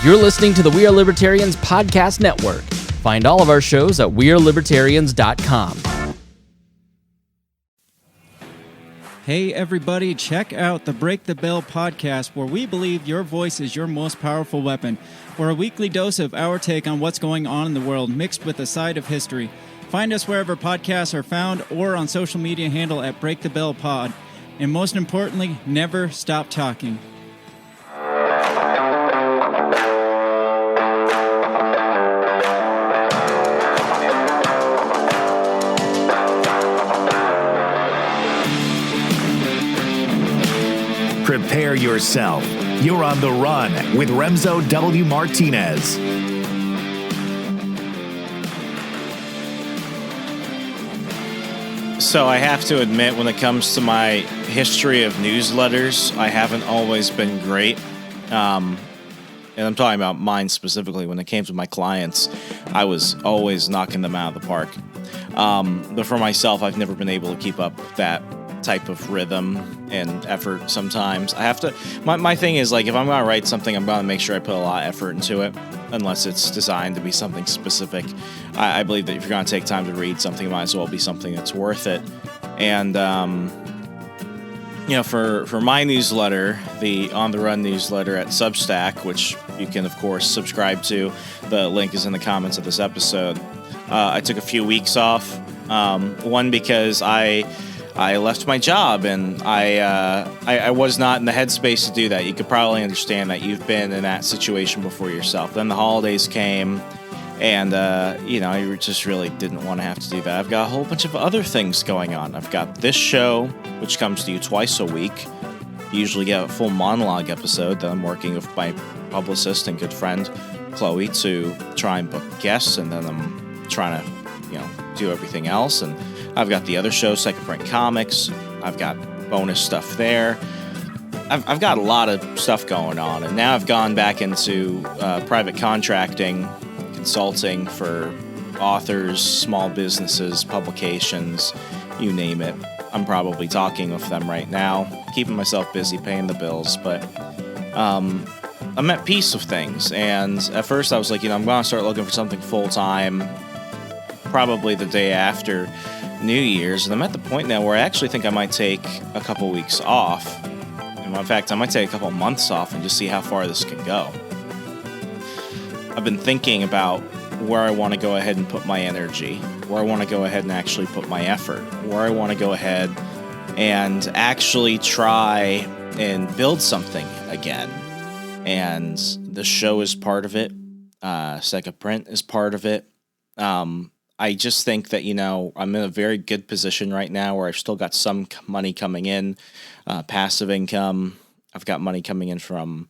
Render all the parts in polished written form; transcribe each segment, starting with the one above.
You're listening to the We Are Libertarians podcast network. Find all of our shows at wearelibertarians.com. Hey everybody, check out the Break the Bell podcast, where we believe your voice is your most powerful weapon. For a weekly dose of our take on what's going on in the world, mixed with a side of history. Find us wherever podcasts are found or on social media handle at Break the Bell Pod. And most importantly, never stop talking. Prepare yourself. You're on the run with Remso W. Martinez. So I have to admit, when it comes to my history of newsletters, I haven't always been great. And I'm talking about mine specifically. When it came to my clients, I was always knocking them out of the park. But for myself, I've never been able to keep up that type of rhythm and effort sometimes. I have to, my thing is, like, if I'm going to write something, I'm going to make sure I put a lot of effort into it, unless it's designed to be something specific. I believe that if you're going to take time to read something, it might as well be something that's worth it. And, for my newsletter, the On the Run newsletter at Substack, which you can, of course, subscribe to, the link is in the comments of this episode, I took a few weeks off. One, because I left my job, and I was not in the headspace to do that. You could probably understand that. You've been in that situation before yourself. Then the holidays came, and I just really didn't want to have to do that. I've got a whole bunch of other things going on. I've got this show, which comes to you twice a week. You usually get a full monologue episode that I'm working with my publicist and good friend, Chloe, to try and book guests, and then I'm trying to, do everything else. And I've got the other show, Second Print Comics. I've got bonus stuff there. I've got a lot of stuff going on, and now I've gone back into private contracting, consulting for authors, small businesses, publications, you name it. I'm probably talking with them right now, keeping myself busy, paying the bills, but I'm at peace with things. And at first I was like, I'm going to start looking for something full-time, probably the day after New Year's, and I'm at the point now where I actually think I might take a couple weeks off. And in fact, I might take a couple months off and just see how far this can go. I've been thinking about where I want to go ahead and put my energy, where I want to go ahead and actually put my effort, where I want to go ahead and actually try and build something again. And the show is part of it. Second Print is part of it. I just think that, I'm in a very good position right now where I've still got some money coming in, passive income. I've got money coming in from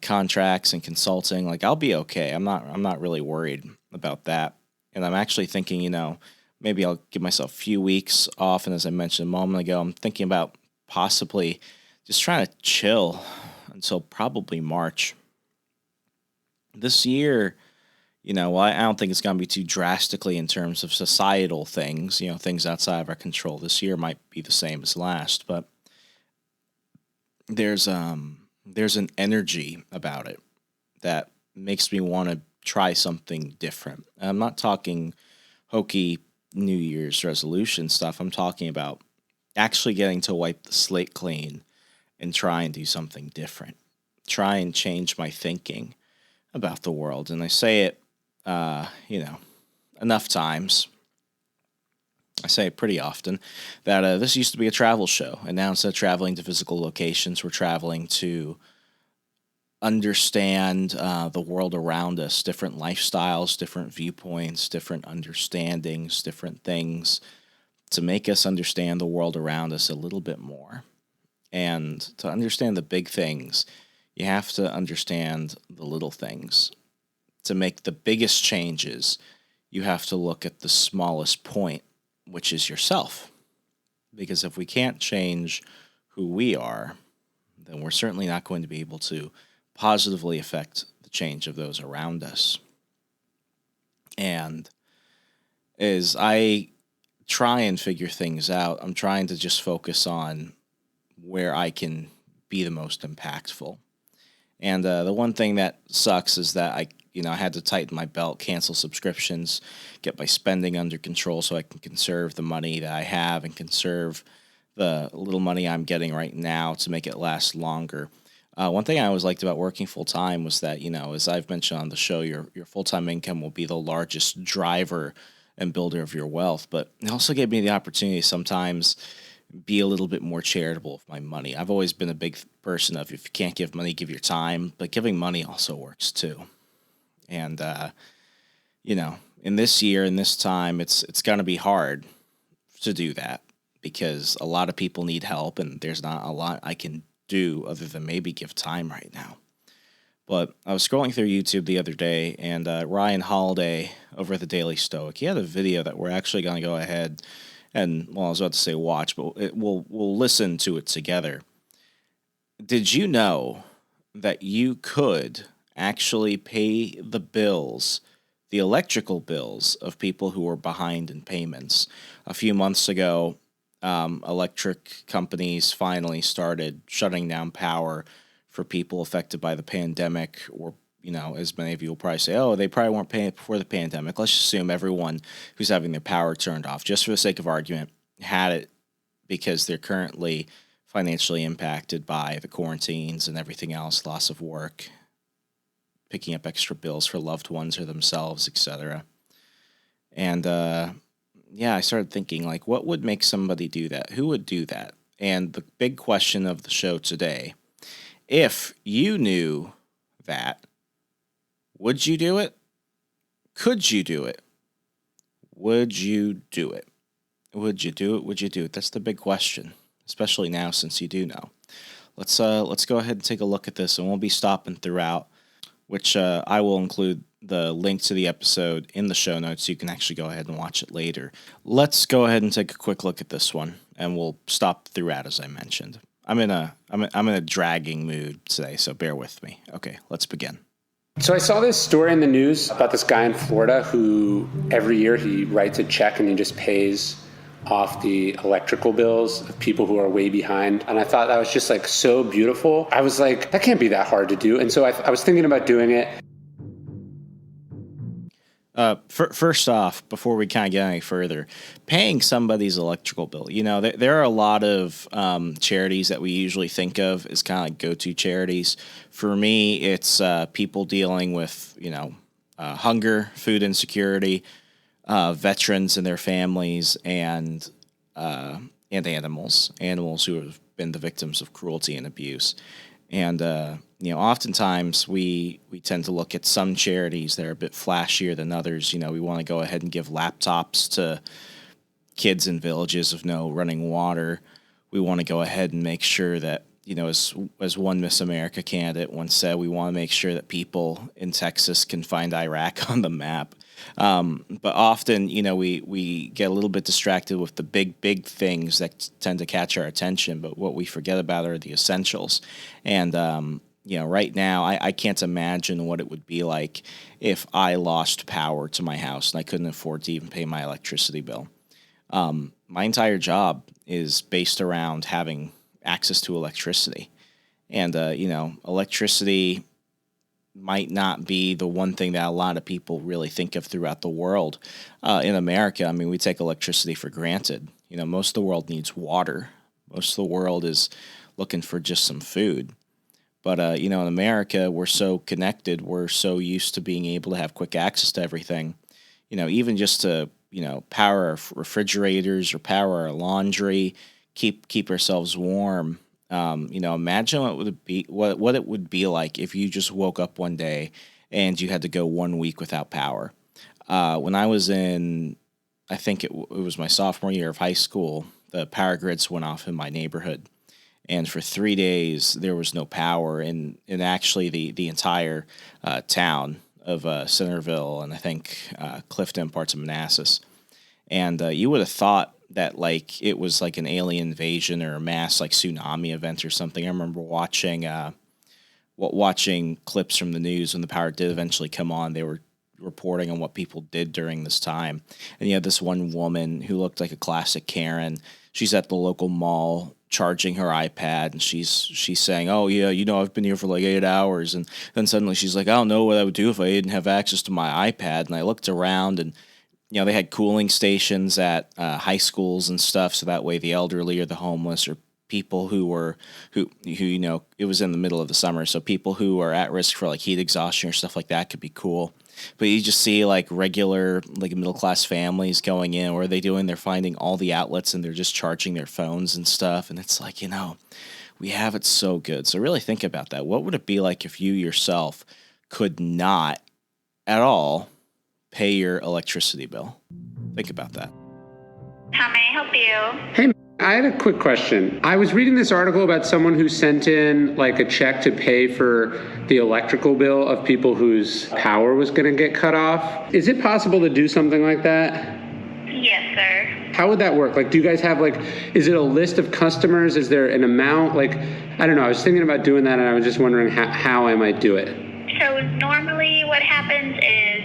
contracts and consulting. Like, I'll be okay. I'm not really worried about that. And I'm actually thinking, maybe I'll give myself a few weeks off. And as I mentioned a moment ago, I'm thinking about possibly just trying to chill until probably March. This year, I don't think it's going to be too drastically in terms of societal things, things outside of our control. This year might be the same as last, but there's an energy about it that makes me want to try something different. I'm not talking hokey New Year's resolution stuff. I'm talking about actually getting to wipe the slate clean and try and do something different. Try and change my thinking about the world. And I say it, enough times. I say it pretty often that this used to be a travel show, and now instead of traveling to physical locations, we're traveling to understand the world around us, different lifestyles, different viewpoints, different understandings, different things, to make us understand the world around us a little bit more. And to understand the big things, you have to understand the little things. To make the biggest changes, you have to look at the smallest point, which is yourself. Because if we can't change who we are, then we're certainly not going to be able to positively affect the change of those around us. And as I try and figure things out, I'm trying to just focus on where I can be the most impactful. And the one thing that sucks is that I had to tighten my belt, cancel subscriptions, get my spending under control so I can conserve the money that I have and conserve the little money I'm getting right now to make it last longer. One thing I always liked about working full time was that, as I've mentioned on the show, your full time income will be the largest driver and builder of your wealth. But it also gave me the opportunity to sometimes be a little bit more charitable with my money. I've always been a big person of, if you can't give money, give your time. But giving money also works too. And in this year, in this time, it's going to be hard to do that because a lot of people need help, and there's not a lot I can do other than maybe give time right now. But I was scrolling through YouTube the other day, and Ryan Holiday over at the Daily Stoic, he had a video that we're actually going to go ahead and, well, I was about to say watch, but we'll listen to it together. Did you know that you could actually pay the bills, the electrical bills of people who were behind in payments? A few months ago, electric companies finally started shutting down power for people affected by the pandemic, or, as many of you will probably say, oh, they probably weren't paying it before the pandemic. Let's just assume everyone who's having their power turned off, just for the sake of argument, had it because they're currently financially impacted by the quarantines and everything else, loss of work, picking up extra bills for loved ones or themselves, etc. And, I started thinking, like, what would make somebody do that? Who would do that? And the big question of the show today, if you knew that, would you do it? Could you do it? Would you do it? Would you do it? Would you do it? That's the big question, especially now since you do know. Let's go ahead and take a look at this, and we'll be stopping throughout, which I will include the link to the episode in the show notes so you can actually go ahead and watch it later. Let's go ahead and take a quick look at this one, and we'll stop throughout, as I mentioned. I'm in a dragging mood today, so bear with me. Okay, let's begin. So I saw this story in the news about this guy in Florida who every year he writes a check and he just pays off the electrical bills of people who are way behind. And I thought that was just like so beautiful. I was like, that can't be that hard to do. And so I was thinking about doing it. First off, before we kind of get any further, paying somebody's electrical bill. There are a lot of charities that we usually think of as kind of like go-to charities. For me, it's people dealing with, hunger, food insecurity, veterans and their families, and animals who have been the victims of cruelty and abuse. And, oftentimes we tend to look at some charities that are a bit flashier than others. We want to go ahead and give laptops to kids in villages with no running water. We want to go ahead and make sure that, as one Miss America candidate once said, we want to make sure that people in Texas can find Iraq on the map. But often, we get a little bit distracted with the big things that tend to catch our attention. But what we forget about are the essentials. And, right now, I can't imagine what it would be like if I lost power to my house and I couldn't afford to even pay my electricity bill. My entire job is based around having access to electricity. And, electricity might not be the one thing that a lot of people really think of throughout the world. In America, we take electricity for granted. Most of the world needs water. Most of the world is looking for just some food. But, in America, we're so connected. We're so used to being able to have quick access to everything. Even just to, power our refrigerators or power our laundry, keep ourselves warm. Imagine what it would be like if you just woke up one day and you had to go 1 week without power. When I was in, I think it was my sophomore year of high school, the power grids went off in my neighborhood. And for 3 days, there was no power in actually the entire town of Centerville and I think Clifton, parts of Manassas. And you would have thought that like it was like an alien invasion or a mass like tsunami event or something. I remember watching clips from the news when the power did eventually come on. They were reporting on what people did during this time. And you had this one woman who looked like a classic Karen. She's at the local mall charging her iPad, and she's saying, "Oh yeah, I've been here for like 8 hours," and then suddenly she's like, "I don't know what I would do if I didn't have access to my iPad." And I looked around, and they had cooling stations at high schools and stuff, so that way the elderly or the homeless or people who it was in the middle of the summer, so people who are at risk for like heat exhaustion or stuff like that could be cool. But you just see like regular like middle class families going in. What are they doing? They're finding all the outlets and they're just charging their phones and stuff. And it's like, we have it so good. So really think about that. What would it be like if you yourself could not at all pay your electricity bill? Think about that. How may I help you? Hey, I had a quick question. I was reading this article about someone who sent in like a check to pay for the electrical bill of people whose power was going to get cut off. Is it possible to do something like that? Yes, sir. How would that work? Like, do you guys have is it a list of customers? Is there an amount? I don't know. I was thinking about doing that and I was just wondering how I might do it. So normally what happens is,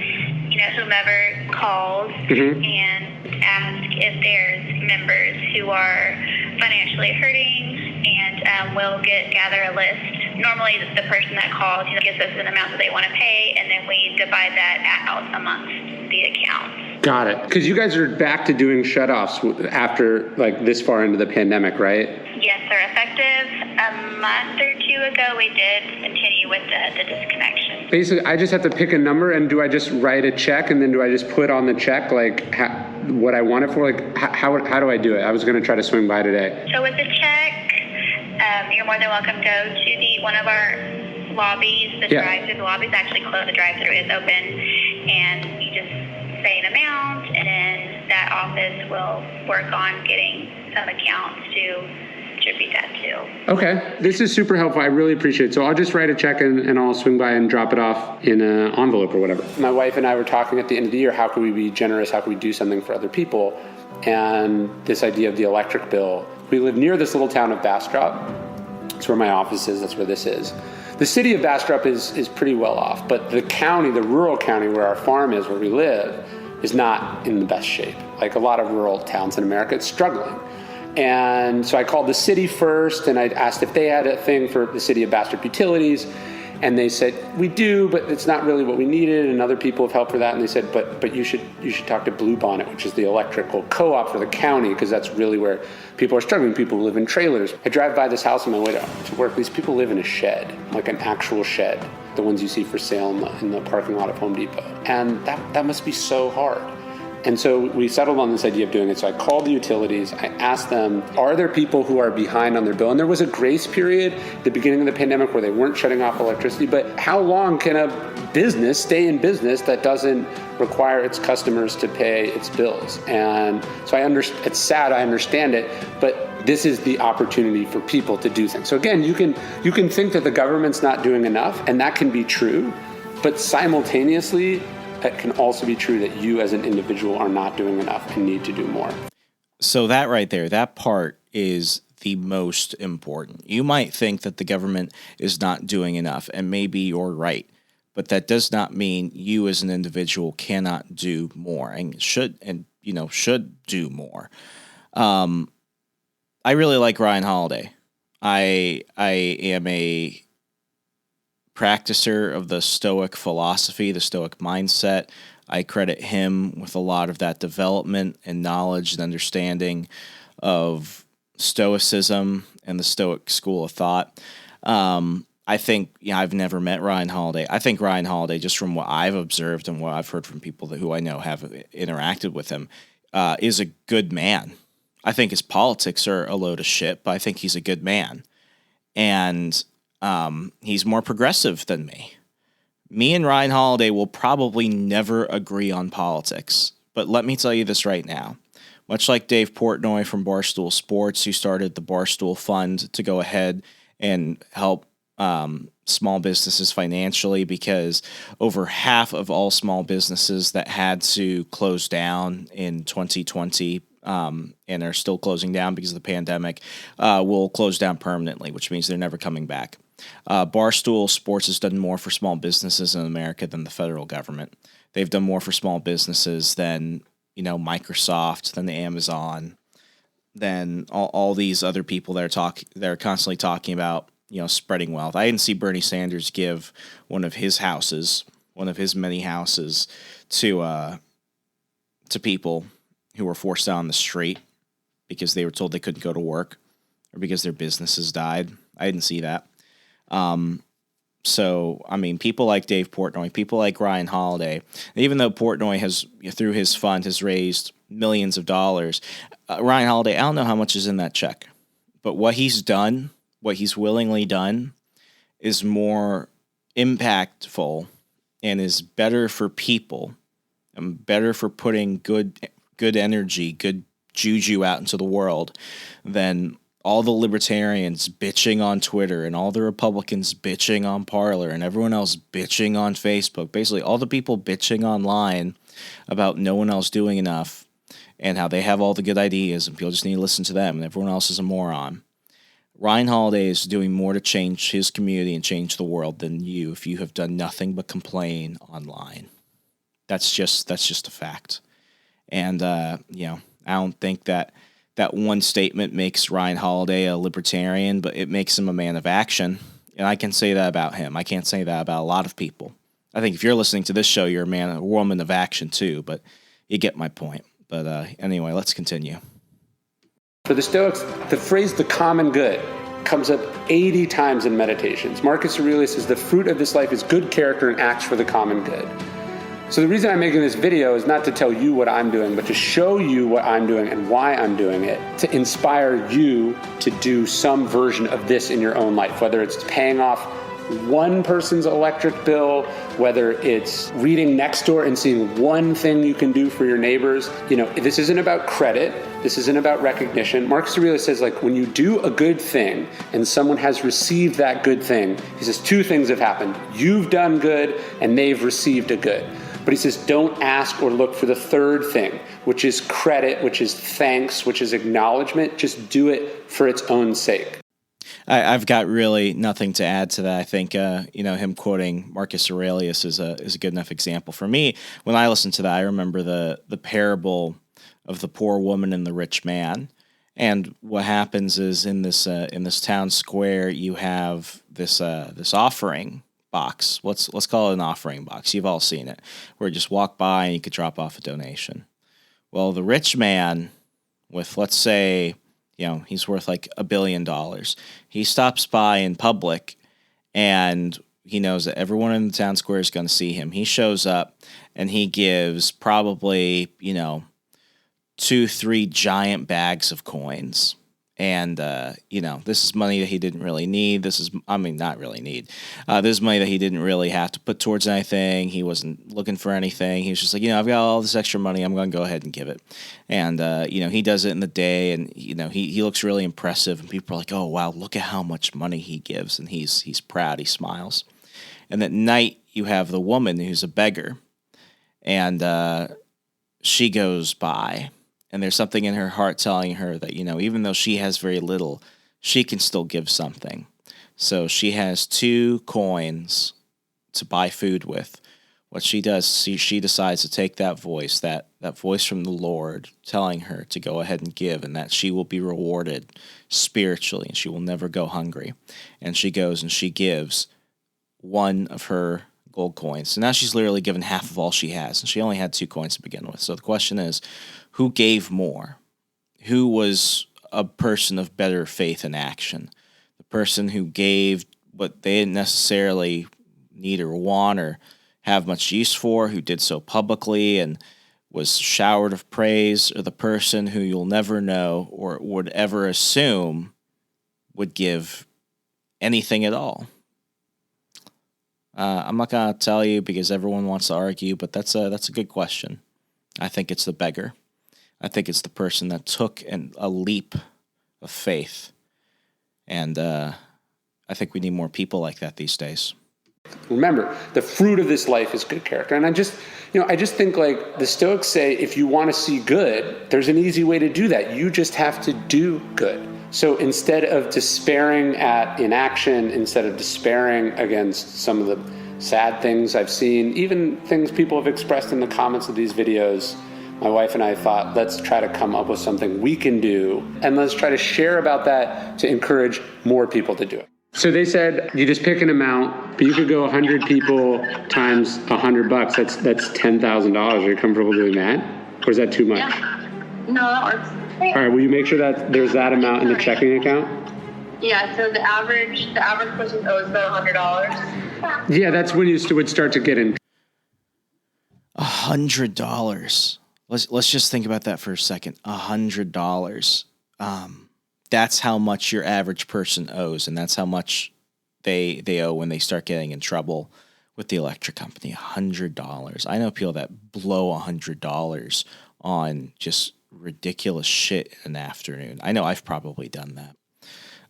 whomever calls and asks if there's members who are financially hurting, and we'll gather a list. Normally the person that calls, gives us an amount that they want to pay, and then we divide that out amongst the accounts. Got it. Because you guys are back to doing shutoffs after this far into the pandemic, right? Yes, sir. Effective a month or two ago, we did continue with the disconnection. Basically, I just have to pick a number, and do I just write a check, and then do I just put on the check what I want it for? How do I do it? I was going to try to swing by today. So with the check, you're more than welcome to go to one of our lobbies. The drive-through, the lobby's actually closed. The drive-through is open, and you just say an amount, and then that office will work on getting some accounts to attribute that to. Okay. This is super helpful. I really appreciate it. So I'll just write a check and I'll swing by and drop it off in an envelope or whatever. My wife and I were talking at the end of the year, how can we be generous? How can we do something for other people? And this idea of the electric bill. We live near this little town of Bastrop. That's where my office is. That's where this is. The city of Bastrop is pretty well off, but the county, the rural county where our farm is, where we live, is not in the best shape. Like a lot of rural towns in America, it's struggling. And so I called the city first, and I asked if they had a thing for the city of Bastrop Utilities, and they said, we do, but it's not really what we needed, and other people have helped for that, and they said, but you should talk to Bluebonnet, which is the electrical co-op for the county, because that's really where people are struggling, people who live in trailers. I drive by this house on my way to work. These people live in a shed, like an actual shed, the ones you see for sale in the parking lot of Home Depot. And that must be so hard. And so we settled on this idea of doing it. So I called the utilities. I asked them, are there people who are behind on their bill? And there was a grace period at the beginning of the pandemic where they weren't shutting off electricity. But how long can a business stay in business that doesn't require its customers to pay its bills? And so it's sad, I understand it, but this is the opportunity for people to do things. So again, you can think that the government's not doing enough, and that can be true, but simultaneously, it can also be true that you as an individual are not doing enough and need to do more. So that right there, that part is the most important. You might think that the government is not doing enough, and maybe you're right, but that does not mean you as an individual cannot do more and should do more. I really like Ryan Holiday. I am a practicer of the Stoic philosophy, the Stoic mindset. I credit him with a lot of that development and knowledge and understanding of Stoicism and the Stoic school of thought. I think, I've never met Ryan Holiday. I think Ryan Holiday, just from what I've observed and what I've heard from people who I know have interacted with him, is a good man. I think his politics are a load of shit, but I think he's a good man. And he's more progressive than me. Me and Ryan Holiday will probably never agree on politics, but let me tell you this right now. Much like Dave Portnoy from Barstool Sports, who started the Barstool Fund to go ahead and help small businesses financially, because over half of all small businesses that had to close down in 2020 and are still closing down because of the pandemic will close down permanently, which means they're never coming back. Barstool Sports has done more for small businesses in America than the federal government. They've done more for small businesses than, Microsoft, than the Amazon, than all these other people that are constantly talking about, spreading wealth. I didn't see Bernie Sanders give one of his many houses to people who were forced out on the street because they were told they couldn't go to work or because their businesses died. I didn't see that. So, people like Dave Portnoy, people like Ryan Holiday, even though Portnoy has, through his fund, has raised millions of dollars, Ryan Holiday, I don't know how much is in that check, but what he's done, what he's willingly done, is more impactful and is better for people and better for putting good energy, good juju out into the world than all the libertarians bitching on Twitter and all the Republicans bitching on Parler and everyone else bitching on Facebook. Basically, all the people bitching online about no one else doing enough and how they have all the good ideas and people just need to listen to them and everyone else is a moron. Ryan Holiday is doing more to change his community and change the world than you if you have done nothing but complain online. That's just a fact. And, I don't think that one statement makes Ryan Holiday a libertarian, but it makes him a man of action. And I can say that about him. I can't say that about a lot of people. I think if you're listening to this show, you're a woman of action too, but you get my point. But anyway, let's continue. For the Stoics, the phrase "the common good" comes up 80 times in Meditations. Marcus Aurelius says the fruit of this life is good character and acts for the common good. So the reason I'm making this video is not to tell you what I'm doing, but to show you what I'm doing and why I'm doing it, to inspire you to do some version of this in your own life, whether it's paying off one person's electric bill, whether it's reading Nextdoor and seeing one thing you can do for your neighbors. This isn't about credit. This isn't about recognition. Marcus Aurelius says, when you do a good thing and someone has received that good thing, he says two things have happened. You've done good and they've received a good. But he says, don't ask or look for the third thing, which is credit, which is thanks, which is acknowledgement. Just do it for its own sake. I've got really nothing to add to that. I think, him quoting Marcus Aurelius is a good enough example. For me, when I listen to that, I remember the parable of the poor woman and the rich man. And what happens is in this town square, you have this offering box. Let's call it an offering box. You've all seen it, where you just walk by and you could drop off a donation. Well, the rich man with, let's say, he's worth like $1 billion. He stops by in public and he knows that everyone in the town square is going to see him. He shows up and he gives probably, 2-3 giant bags of coins. And, this is money that he didn't really need. Not really need. This is money that he didn't really have to put towards anything. He wasn't looking for anything. He was just like, I've got all this extra money. I'm going to go ahead and give it. And, he does it in the day and, he looks really impressive. And people are like, oh, wow, look at how much money he gives. And he's proud. He smiles. And at night, you have the woman who's a beggar. And she goes by. And there's something in her heart telling her that, even though she has very little, she can still give something. So she has 2 coins to buy food with. What she does, she decides to take that voice from the Lord telling her to go ahead and give and that she will be rewarded spiritually and she will never go hungry. And she goes and she gives one of her gold coins. So now she's literally given half of all she has. And she only had 2 coins to begin with. So the question is, who gave more? Who was a person of better faith and action? The person who gave what they didn't necessarily need or want or have much use for, who did so publicly and was showered of praise, or the person who you'll never know or would ever assume would give anything at all? I'm not going to tell you because everyone wants to argue, but that's a good question. I think it's the beggar. I think it's the person that took a leap of faith. And I think we need more people like that these days. Remember, the fruit of this life is good character. And I just think like the Stoics say, if you want to see good, there's an easy way to do that. You just have to do good. So instead of despairing at inaction, instead of despairing against some of the sad things I've seen, even things people have expressed in the comments of these videos, my wife and I thought, let's try to come up with something we can do, and let's try to share about that to encourage more people to do it. So they said you just pick an amount, but you could go 100 people times $100. That's $10,000. Are you comfortable doing that? Or is that too much? Yeah. No, that works. All right, will you make sure that there's that amount in the checking account? Yeah, so the average person owes about $100. Yeah, that's when you would start to get in. $100. Let's just think about that for a second. $100. That's how much your average person owes, and that's how much they owe when they start getting in trouble with the electric company. $100. I know people that blow $100 on just ridiculous shit in an afternoon. I know I've probably done that.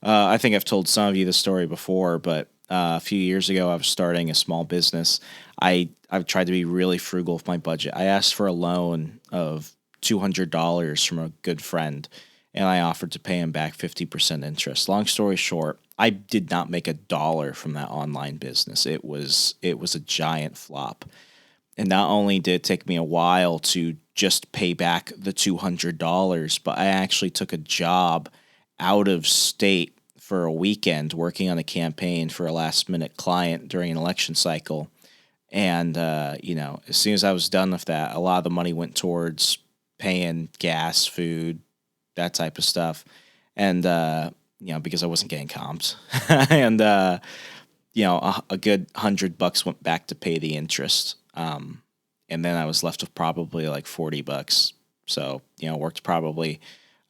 I think I've told some of you the story before, but a few years ago I was starting a small business. I've tried to be really frugal with my budget. I asked for a loan of $200 from a good friend, and I offered to pay him back 50% interest. Long story short, I did not make $1 from that online business. It was a giant flop. And not only did it take me a while to just pay back the $200, but I actually took a job out of state for a weekend working on a campaign for a last-minute client during an election cycle. And, as soon as I was done with that, a lot of the money went towards paying gas, food, that type of stuff. And, because I wasn't getting comped. And, a good $100 went back to pay the interest. And then I was left with probably like $40. So, worked probably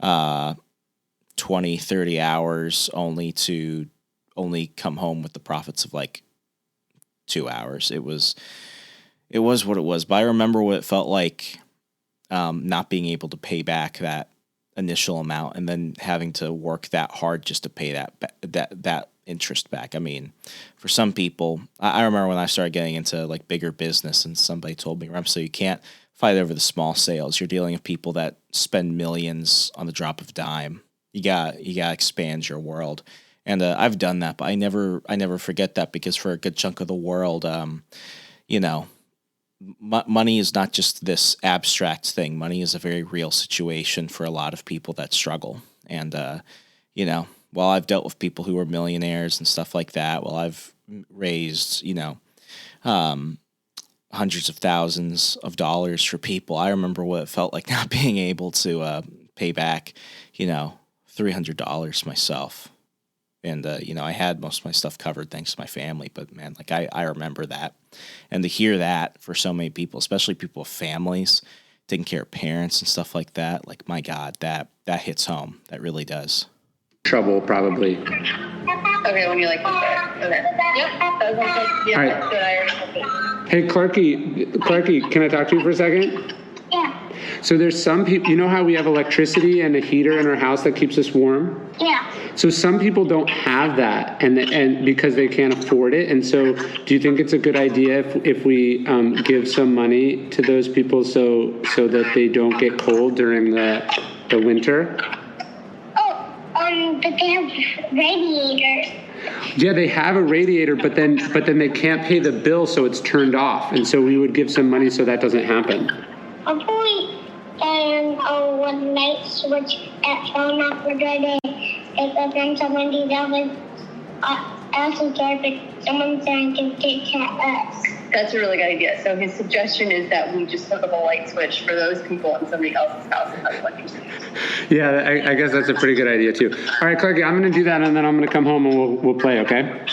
20, 30 hours only to come home with the profits of like 2 hours. It was what it was. But I remember what it felt like not being able to pay back that initial amount and then having to work that hard just to pay that interest back. I mean, for some people, I remember when I started getting into like bigger business and somebody told me, Remso, you can't fight over the small sales. You're dealing with people that spend millions on the drop of a dime. You got to expand your world. And I've done that, but I never forget that, because for a good chunk of the world, money is not just this abstract thing. Money is a very real situation for a lot of people that struggle. And, while I've dealt with people who are millionaires and stuff like that, while I've raised, hundreds of thousands of dollars for people, I remember what it felt like not being able to pay back, $300 myself. And, I had most of my stuff covered thanks to my family, but man, like I remember that. And to hear that for so many people, especially people with families, taking care of parents and stuff like that, like, my God, that hits home. That really does. Trouble, probably. Okay, when you like this better. Okay. Yep. That sounds like, yeah, All right. that's good. I Hey, Clarky, can I talk to you for a second? Yeah. So there's some people, you know how we have electricity and a heater in our house that keeps us warm? Yeah. So some people don't have that, and because they can't afford it. And so do you think it's a good idea if we give some money to those people so that they don't get cold during the winter? But they have radiators. Yeah, they have a radiator, but then they can't pay the bill, so it's turned off. And so we would give some money so that doesn't happen. Hopefully, one night switch at phone off for day. If then someone do that with us and but someone trying to get us. That's a really good idea. So his suggestion is that we just flip up a light switch for those people in somebody else's house. And that's what you're saying. Yeah, I guess that's a pretty good idea too. All right, Clarky, I'm going to do that, and then I'm going to come home and we'll play, okay?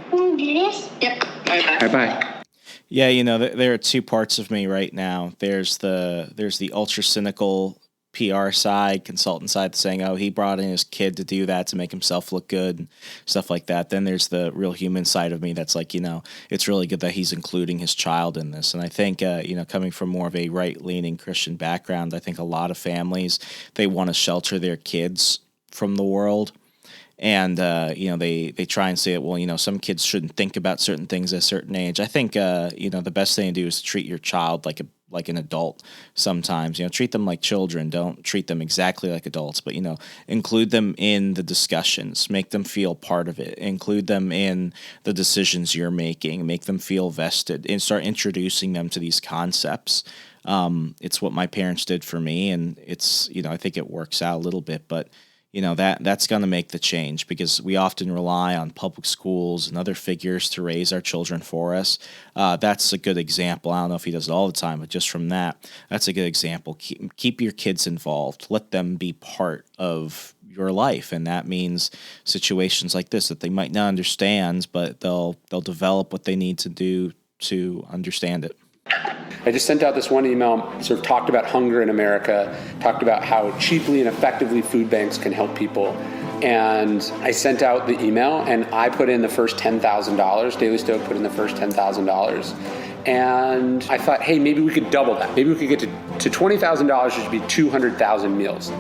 Can you do this? Yep. All right, bye. Yeah, there are two parts of me right now. There's the ultra cynical PR side, consultant side, saying, oh, he brought in his kid to do that to make himself look good and stuff like that. Then there's the real human side of me that's like, it's really good that he's including his child in this. And I think, coming from more of a right-leaning Christian background, I think a lot of families, they want to shelter their kids from the world. And, they try and say, well, some kids shouldn't think about certain things at a certain age. I think, the best thing to do is to treat your child like like an adult sometimes. Treat them like children. Don't treat them exactly like adults, but, include them in the discussions. Make them feel part of it. Include them in the decisions you're making. Make them feel vested and start introducing them to these concepts. It's what my parents did for me, and it's, I think it works out a little bit, but that's going to make the change, because we often rely on public schools and other figures to raise our children for us. That's a good example. I don't know if he does it all the time, but just from that's a good example. Keep your kids involved. Let them be part of your life, and that means situations like this that they might not understand, but they'll develop what they need to do to understand it. I just sent out this one email, sort of talked about hunger in America, talked about how cheaply and effectively food banks can help people. And I sent out the email, and I put in the first $10,000. Daily Stoic put in the first $10,000. And I thought, hey, maybe we could double that. Maybe we could get to $20,000, which would be 200,000 meals.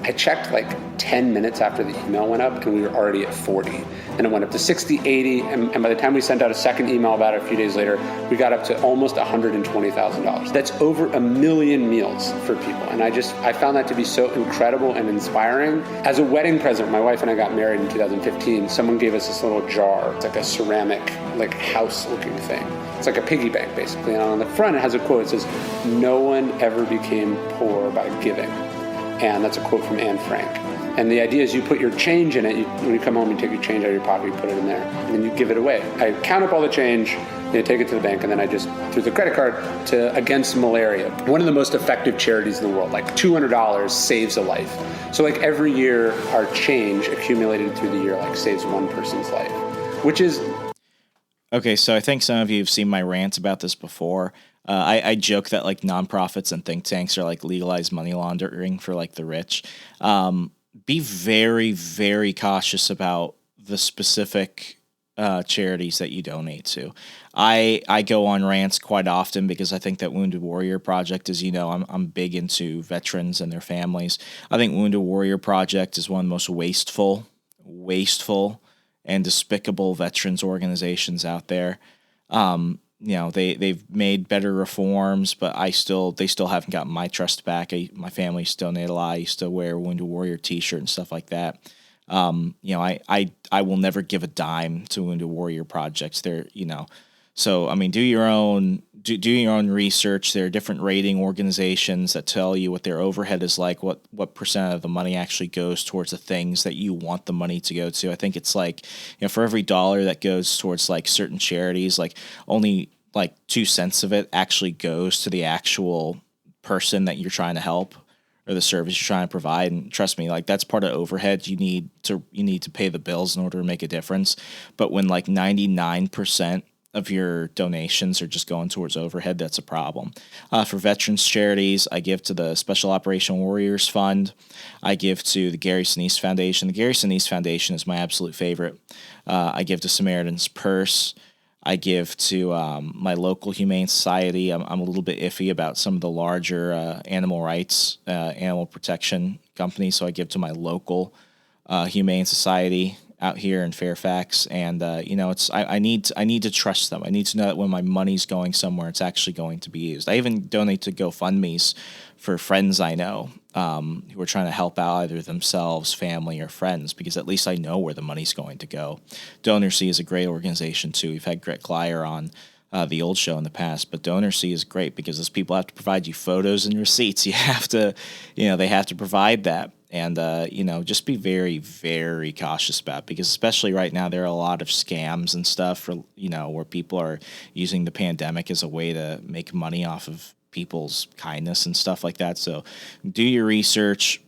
I checked like 10 minutes after the email went up, and we were already at 40. And it went up to 60, 80, and by the time we sent out a second email about it a few days later, we got up to almost $120,000. That's over 1 million meals for people. And I found that to be so incredible and inspiring. As a wedding present, my wife and I got married in 2015. Someone gave us this little jar. It's like a ceramic, like house-looking thing. It's like a piggy bank, basically. And on the front, it has a quote. It says, "No one ever became poor by giving." And that's a quote from Anne Frank. And the idea is you put your change in it. When you come home, you take your change out of your pocket, you put it in there, and then you give it away. I count up all the change, take it to the bank, and then I just, through the credit card, to Against Malaria. One of the most effective charities in the world, like $200 saves a life. So like every year, our change accumulated through the year like saves one person's life, which is... Okay, so I think some of you have seen my rant about this before. I joke that like nonprofits and think tanks are like legalized money laundering for like the rich. Be very, very cautious about the specific charities that you donate to. I go on rants quite often because I think that Wounded Warrior Project, as you know, I'm big into veterans and their families. I think Wounded Warrior Project is one of the most wasteful and despicable veterans organizations out there. They've made better reforms, but they still haven't gotten my trust back. My family still donate a lot. I used to wear a Wounded Warrior T-shirt and stuff like that. I will never give a dime to Wounded Warrior projects. So I mean, do your own research. There are different rating organizations that tell you what their overhead is like, what percent of the money actually goes towards the things that you want the money to go to. I think it's like, for every dollar that goes towards like certain charities, like only like 2 cents of it actually goes to the actual person that you're trying to help or the service you're trying to provide. And trust me, like that's part of overhead. You need to pay the bills in order to make a difference. But when like 99% of your donations are just going towards overhead, that's a problem. For veterans charities, I give to the Special Operation Warriors Fund. I give to the Gary Sinise Foundation. The Gary Sinise Foundation is my absolute favorite. I give to Samaritan's Purse. I give to my local Humane Society. I'm a little bit iffy about some of the larger animal rights, animal protection companies, so I give to my local Humane Society out here in Fairfax, and I need to trust them. I need to know that when my money's going somewhere, it's actually going to be used. I even donate to GoFundMe's for friends I know who are trying to help out either themselves, family, or friends, because at least I know where the money's going to go. DonorSee is a great organization too. We've had Gret Glyer on the old show in the past, but DonorSee is great because those people have to provide you photos and receipts. You have to, they have to provide that. And, just be very, very cautious about it, because especially right now, there are a lot of scams and stuff for, where people are using the pandemic as a way to make money off of people's kindness and stuff like that. So do your research,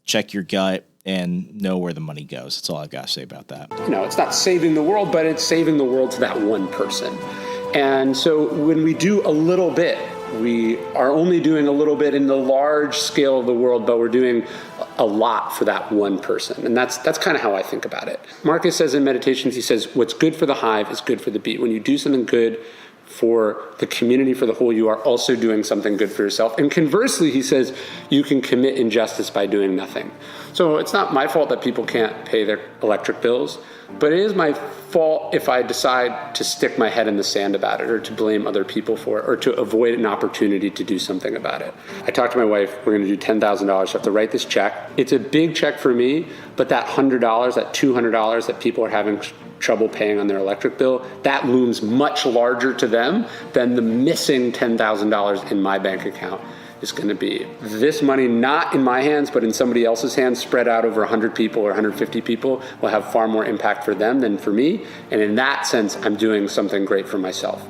check your gut, and know where the money goes. That's all I've got to say about that. It's not saving the world, but it's saving the world to that one person. And so when we do a little bit, we are only doing a little bit in the large scale of the world, but we're doing a lot for that one person. And that's kind of how I think about it. Marcus says in Meditations, he says, what's good for the hive is good for the bee. When you do something good for the community for the whole, you are also doing something good for yourself. And conversely, he says, you can commit injustice by doing nothing. So it's not my fault that people can't pay their electric bills, but it is my fault if I decide to stick my head in the sand about it, or to blame other people for it, or to avoid an opportunity to do something about it. I talked to my wife, we're going to do $10,000. I have to write this check. It's a big check for me, but that $100, that $200 that people are having trouble paying on their electric bill, that looms much larger to them than the missing $10,000 in my bank account is going to be. This money, not in my hands, but in somebody else's hands, spread out over 100 people or 150 people, will have far more impact for them than for me. And in that sense, I'm doing something great for myself.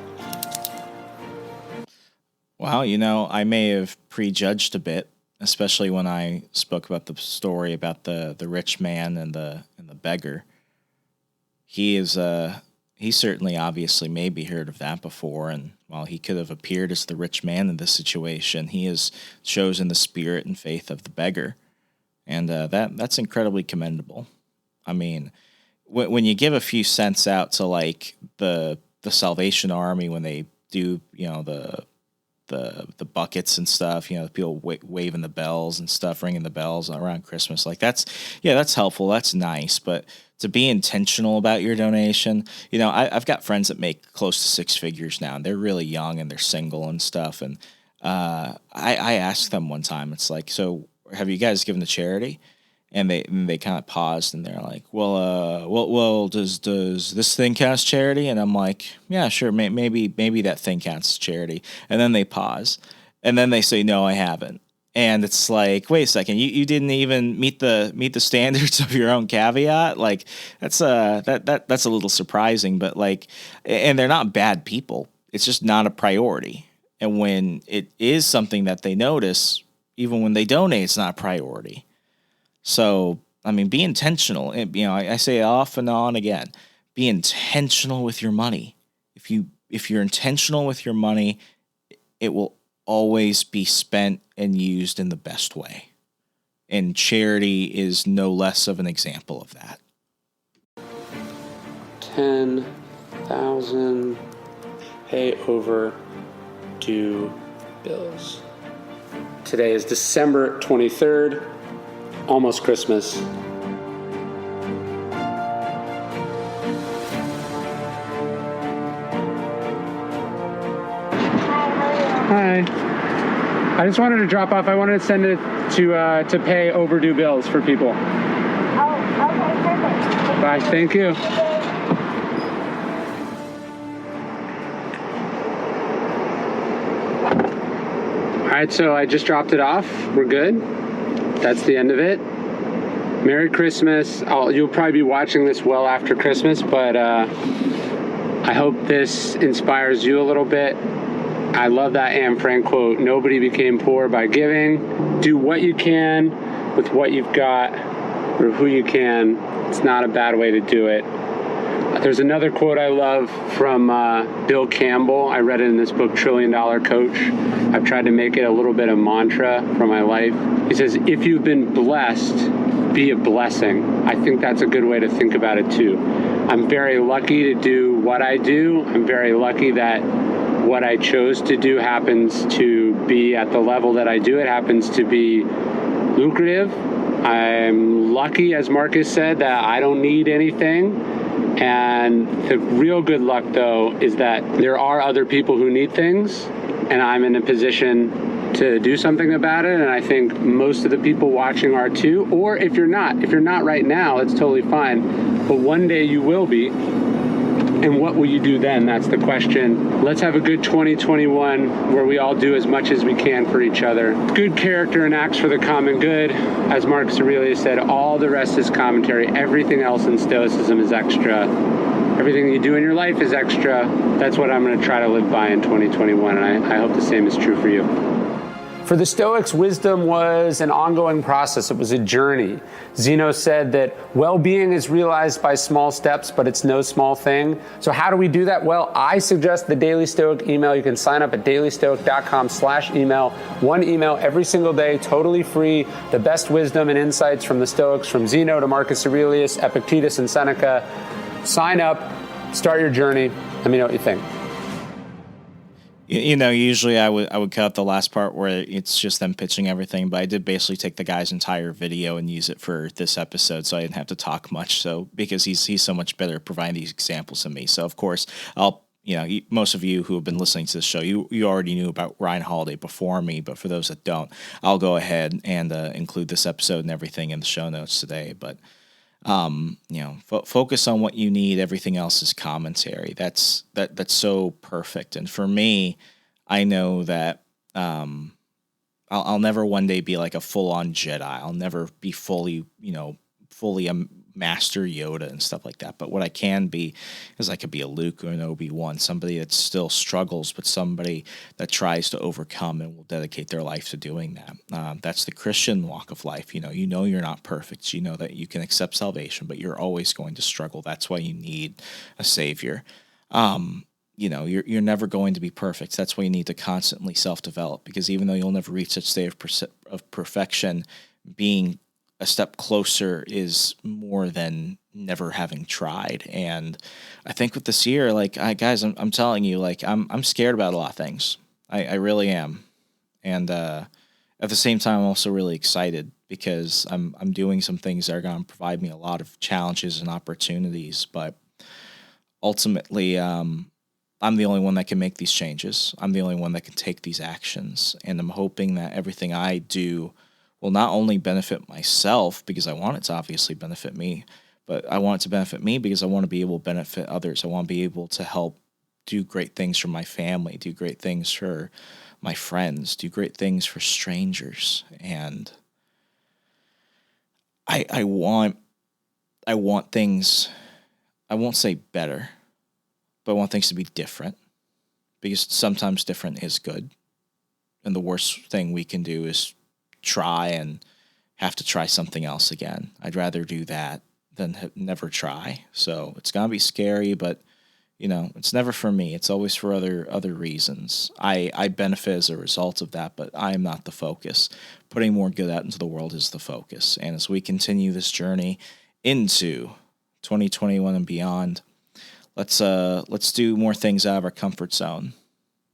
Wow, I may have prejudged a bit, especially when I spoke about the story about the rich man and the beggar. He certainly obviously maybe heard of that before, and while he could have appeared as the rich man in this situation, he has chosen the spirit and faith of the beggar, and that's incredibly commendable. I mean, when you give a few cents out to like the Salvation Army when they do the buckets and stuff, the people waving the bells and stuff, ringing the bells around Christmas, like that's helpful, that's nice, but to be intentional about your donation. I've got friends that make close to six figures now, and they're really young and they're single and stuff. And I asked them one time, it's like, so have you guys given to charity? And they kind of paused, and they're like, well, does this thing count as charity? And I'm like, yeah, sure, maybe that thing counts as charity. And then they pause, and then they say, no, I haven't. And it's like, wait a second, you didn't even meet the standards of your own caveat. Like that's a little surprising, but like, and they're not bad people. It's just not a priority. And when it is something that they notice, even when they donate, it's not a priority. So, I mean, be intentional. I say it off and on again, be intentional with your money. If you're intentional with your money, it will always be spent and used in the best way. And charity is no less of an example of that. 10,000 pay over due bills. Today is December 23rd, almost Christmas. Hi. I just wanted to drop off. I wanted to send it to pay overdue bills for people. Oh, okay, perfect. Bye. Thank you. All right, so I just dropped it off. We're good. That's the end of it. Merry Christmas. You'll probably be watching this well after Christmas, but I hope this inspires you a little bit. I love that Anne Frank quote, nobody became poor by giving. Do what you can with what you've got, or who you can. It's not a bad way to do it. There's another quote I love from Bill Campbell. I read it in this book, $1 Trillion Coach. I've tried to make it a little bit of mantra for my life. He says, if you've been blessed, be a blessing. I think that's a good way to think about it too. I'm very lucky to do what I do. I'm very lucky that what I chose to do happens to be at the level that I do. It happens to be lucrative. I'm lucky, as Marcus said, that I don't need anything. And the real good luck, though, is that there are other people who need things, and I'm in a position to do something about it. And I think most of the people watching are too. Or if you're not right now, it's totally fine. But one day you will be. And what will you do then? That's the question. Let's have a good 2021 where we all do as much as we can for each other. Good character and acts for the common good. As Marcus Aurelius said, all the rest is commentary. Everything else in Stoicism is extra. Everything you do in your life is extra. That's what I'm going to try to live by in 2021, and I hope the same is true for you. For the Stoics, wisdom was an ongoing process. It was a journey. Zeno said that well-being is realized by small steps, but it's no small thing. So how do we do that? Well, I suggest the Daily Stoic email. You can sign up at dailystoic.com/email. One email every single day, totally free. The best wisdom and insights from the Stoics, from Zeno to Marcus Aurelius, Epictetus, and Seneca. Sign up, start your journey. Let me know what you think. Usually I would cut the last part where it's just them pitching everything, but I did basically take the guy's entire video and use it for this episode, so I didn't have to talk much. So because he's so much better at providing these examples than me. So of course most of you who have been listening to this show, you already knew about Ryan Holiday before me, but for those that don't, I'll go ahead and include this episode and everything in the show notes today. But focus on what you need. Everything else is commentary. That's so perfect. And for me, I know that I'll never one day be like a full-on Jedi. I'll never be fully a Master Yoda and stuff like that. But what I can be is I could be a Luke or an Obi-Wan, somebody that still struggles, but somebody that tries to overcome and will dedicate their life to doing that. That's the Christian walk of life. You know you're not perfect. You know that you can accept salvation, but you're always going to struggle. That's why you need a savior. You're never going to be perfect. That's why you need to constantly self-develop, because even though you'll never reach that state of perfection, being a step closer is more than never having tried. And I think with this year, guys, I'm telling you, I'm scared about a lot of things. I really am. And at the same time, I'm also really excited because I'm doing some things that are going to provide me a lot of challenges and opportunities. But ultimately, I'm the only one that can make these changes. I'm the only one that can take these actions. And I'm hoping that everything I do will not only benefit myself, because I want it to obviously benefit me, but I want it to benefit me because I want to be able to benefit others. I want to be able to help do great things for my family, do great things for my friends, do great things for strangers. And I want things, I won't say better, but I want things to be different, because sometimes different is good. And the worst thing we can do is try and have to try something else again. I'd rather do that than never try. So it's going to be scary, but it's never for me. It's always for other reasons. I benefit as a result of that, but I am not the focus. Putting more good out into the world is the focus. And as we continue this journey into 2021 and beyond, let's do more things out of our comfort zone.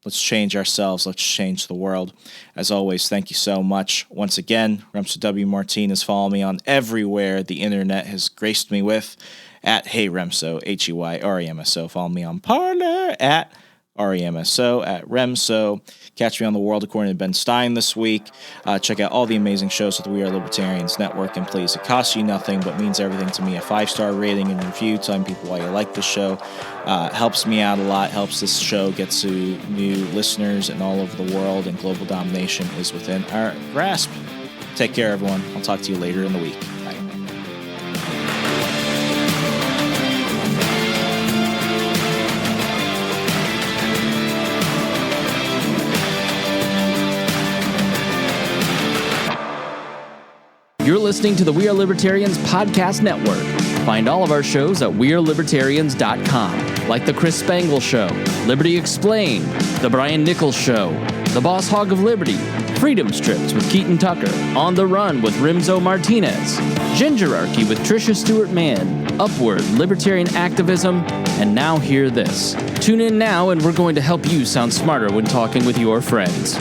Let's change ourselves. Let's change the world. As always, thank you so much. Once again, Remso W. Martinez. Follow me on everywhere the internet has graced me with at Hey Remso, HEYREMSO. Follow me on Parler at REMSO, at Remso. Catch me on The World According to Ben Stein this week. Check out all the amazing shows at the We Are Libertarians Network. And please, it costs you nothing but means everything to me. A 5-star rating and review telling people why you like the show. Helps me out a lot, helps this show get to new listeners and all over the world, and global domination is within our grasp. Take care, everyone. I'll talk to you later in the week. Bye. You're listening to the We Are Libertarians podcast network. Find all of our shows at wearelibertarians.com, like The Chris Spangle Show, Liberty Explained, The Brian Nichols Show, The Boss Hog of Liberty, Freedom Strips with Keaton Tucker, On the Run with Remso Martinez, Gingerarchy with Tricia Stewart-Mann, Upward, Libertarian Activism, and Now Hear This. Tune in now and we're going to help you sound smarter when talking with your friends.